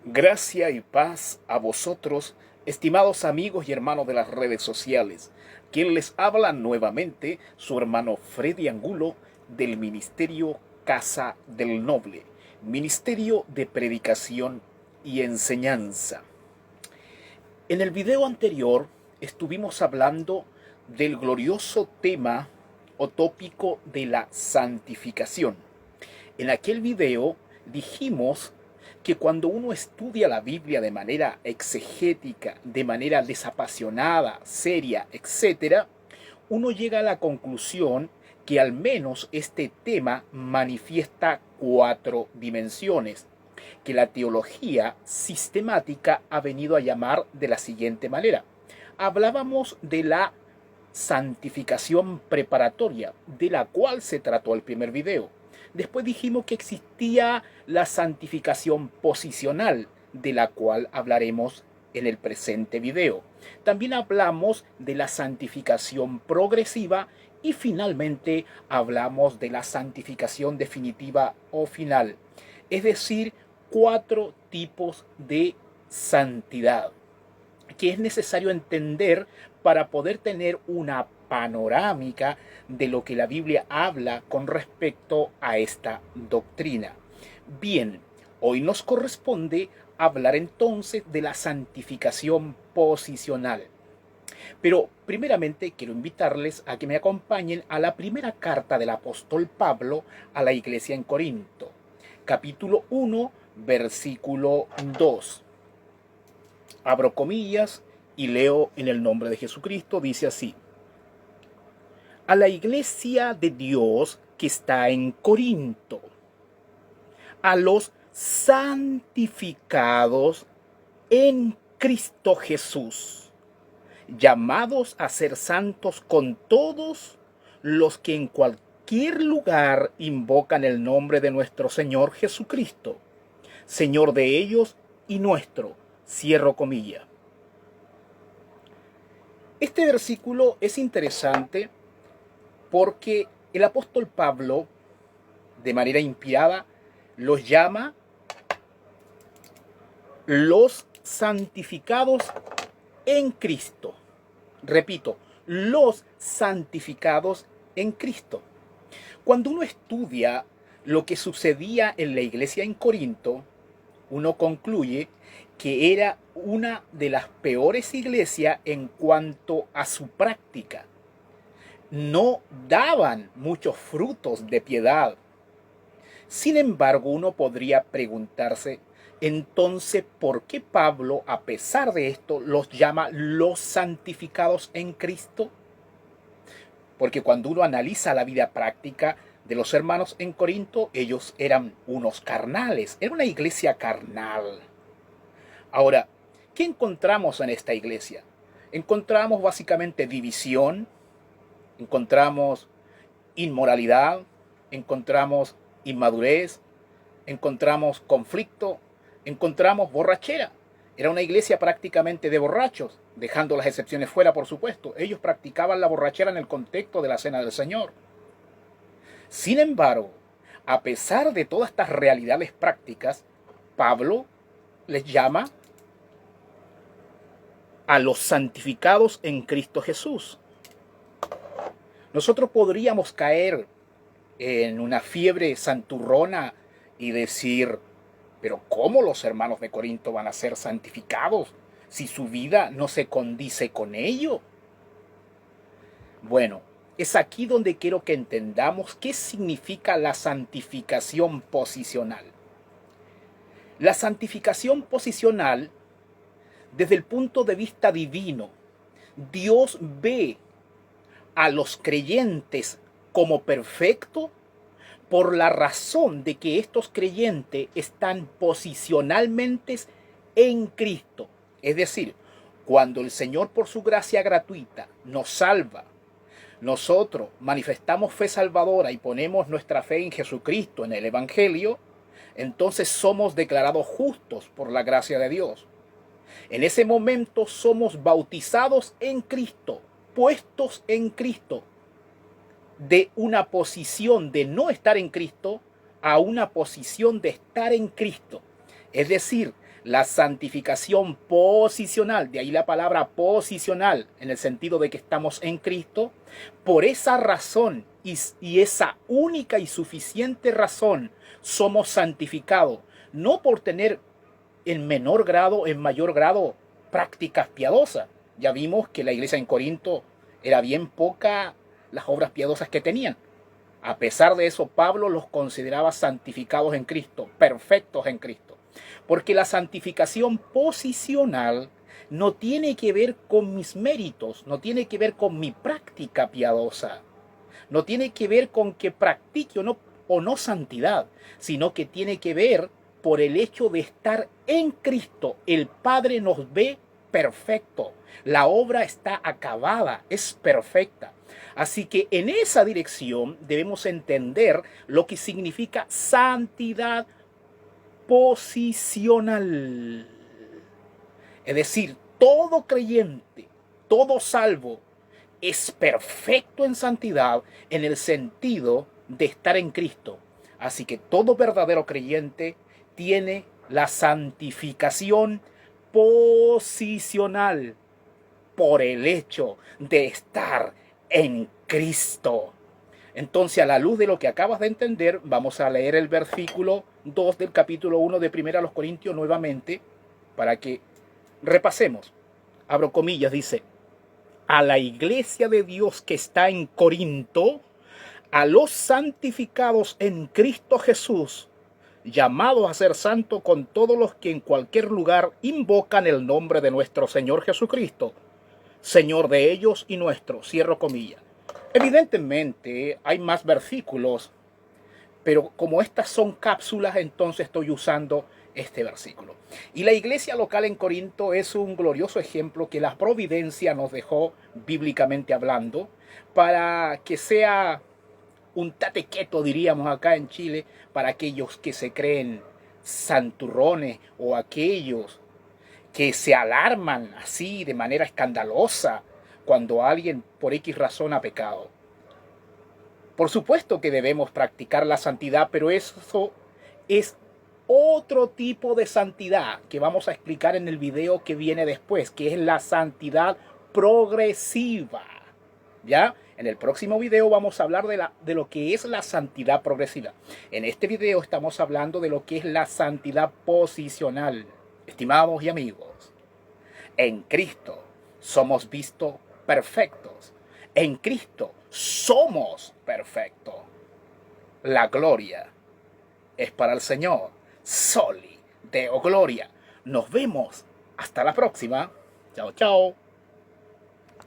Gracia y paz a vosotros, estimados amigos y hermanos de las redes sociales. Quien les habla nuevamente, su hermano Freddy Angulo, del Ministerio Casa del Noble, Ministerio de Predicación y Enseñanza. En el video anterior estuvimos hablando del glorioso tema o tópico de la santificación. En aquel video dijimos que cuando uno estudia la Biblia de manera exegética, de manera desapasionada, seria, etc., uno llega a la conclusión que al menos este tema manifiesta 4 dimensiones, que la teología sistemática ha venido a llamar de la siguiente manera. Hablábamos de la santificación preparatoria, de la cual se trató el primer video. Después dijimos que existía la santificación posicional, de la cual hablaremos en el presente video. También hablamos de la santificación progresiva y finalmente hablamos de la santificación definitiva o final. Es decir, 4 tipos de santidad que es necesario entender para poder tener una panorámica de lo que la Biblia habla con respecto a esta doctrina. Bien, hoy nos corresponde hablar entonces de la santificación posicional. Pero primeramente quiero invitarles a que me acompañen a la primera carta del apóstol Pablo a la iglesia en Corinto, capítulo 1, versículo 2. Abro comillas y leo en el nombre de Jesucristo, dice así: a la iglesia de Dios que está en Corinto, a los santificados en Cristo Jesús, llamados a ser santos con todos los que en cualquier lugar invocan el nombre de nuestro Señor Jesucristo, Señor de ellos y nuestro. Cierro comilla. Este versículo es interesante porque el apóstol Pablo, de manera inspirada, los llama los santificados en Cristo. Repito, los santificados en Cristo. Cuando uno estudia lo que sucedía en la iglesia en Corinto, uno concluye que era una de las peores iglesias en cuanto a su práctica. No daban muchos frutos de piedad. Sin embargo, uno podría preguntarse, entonces, ¿por qué Pablo, a pesar de esto, los llama los santificados en Cristo? Porque cuando uno analiza la vida práctica de los hermanos en Corinto, ellos eran unos carnales, era una iglesia carnal. Ahora, ¿qué encontramos en esta iglesia? Encontramos básicamente división, encontramos inmoralidad, encontramos inmadurez, encontramos conflicto, encontramos borrachera. Era una iglesia prácticamente de borrachos, dejando las excepciones fuera, por supuesto. Ellos practicaban la borrachera en el contexto de la cena del Señor. Sin embargo, a pesar de todas estas realidades prácticas, Pablo les llama a los santificados en Cristo Jesús. Nosotros podríamos caer en una fiebre santurrona y decir, pero ¿cómo los hermanos de Corinto van a ser santificados si su vida no se condice con ello? Bueno, es aquí donde quiero que entendamos qué significa la santificación posicional. La santificación posicional, desde el punto de vista divino, Dios ve a los creyentes como perfectos por la razón de que estos creyentes están posicionalmente en Cristo. Es decir, cuando el Señor por su gracia gratuita nos salva, nosotros manifestamos fe salvadora y ponemos nuestra fe en Jesucristo, en el Evangelio, entonces somos declarados justos por la gracia de Dios. En ese momento somos bautizados en Cristo, puestos en Cristo, de una posición de no estar en Cristo a una posición de estar en Cristo. Es decir, La santificación posicional, de ahí la palabra posicional, en el sentido de que estamos en Cristo. Por esa razón y esa única y suficiente razón somos santificados, no por tener en menor grado, en mayor grado, prácticas piadosas. Ya vimos que la iglesia en Corinto era bien poca las obras piadosas que tenían. A pesar de eso, Pablo los consideraba santificados en Cristo, perfectos en Cristo. Porque la santificación posicional no tiene que ver con mis méritos, no tiene que ver con mi práctica piadosa, no tiene que ver con que practique o no santidad, sino que tiene que ver por el hecho de estar en Cristo. El Padre nos ve perfecto, la obra está acabada, es perfecta. Así que en esa dirección debemos entender lo que significa santidad posicional. Es decir, todo creyente, todo salvo, es perfecto en santidad en el sentido de estar en Cristo. Así que todo verdadero creyente tiene la santificación posicional por el hecho de estar en Cristo. Entonces, a la luz de lo que acabas de entender, vamos a leer el versículo 2 del capítulo 1 de 1 Corintios nuevamente, para que repasemos. Abro comillas, dice: a la iglesia de Dios que está en Corinto, a los santificados en Cristo Jesús, llamados a ser santos con todos los que en cualquier lugar invocan el nombre de nuestro Señor Jesucristo, Señor de ellos y nuestro. Cierro comillas. Evidentemente hay más versículos, pero como estas son cápsulas, entonces estoy usando este versículo. Y la iglesia local en Corinto es un glorioso ejemplo que la providencia nos dejó bíblicamente hablando, para que sea un tate quieto, diríamos acá en Chile, para aquellos que se creen santurrones o aquellos que se alarman así de manera escandalosa cuando alguien por X razón ha pecado. Por supuesto que debemos practicar la santidad, pero eso es otro tipo de santidad que vamos a explicar en el video que viene después, que es la santidad progresiva. ¿Ya? En el próximo video vamos a hablar de lo que es la santidad progresiva. En este video estamos hablando de lo que es la santidad posicional. Estimados y amigos, en Cristo somos vistos perfectos. En Cristo somos perfectos. La gloria es para el Señor. Soli Deo Gloria. Nos vemos. Hasta la próxima. Chao, chao.